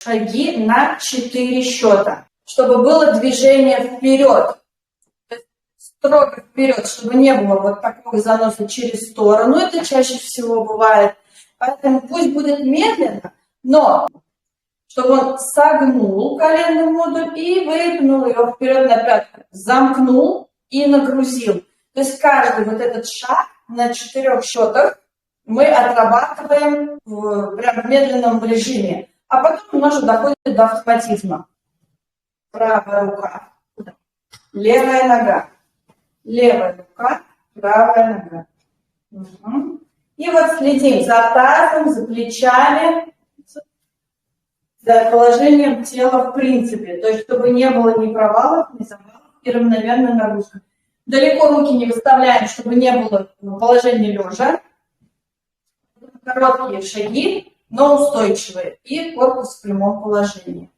шаги на 4 счета, чтобы было движение вперед. Строго вперед, чтобы не было вот такого заноса через сторону. Это чаще всего бывает. Поэтому пусть будет медленно, но чтобы он согнул коленный модуль и выпнул его вперед на пятку, замкнул и нагрузил. То есть каждый вот этот шаг на 4 счетах мы отрабатываем прям в медленном режиме. А потом немножко доходит до автоматизма. Правая рука, левая нога, левая рука, правая нога. Угу. И вот следим за тазом, за плечами, за положением тела в принципе. То есть, чтобы не было ни провалов, ни завалов и равномерная нагрузка. Далеко руки не выставляем, чтобы не было положения лежа. Короткие шаги, но устойчивые. И корпус в прямом положении.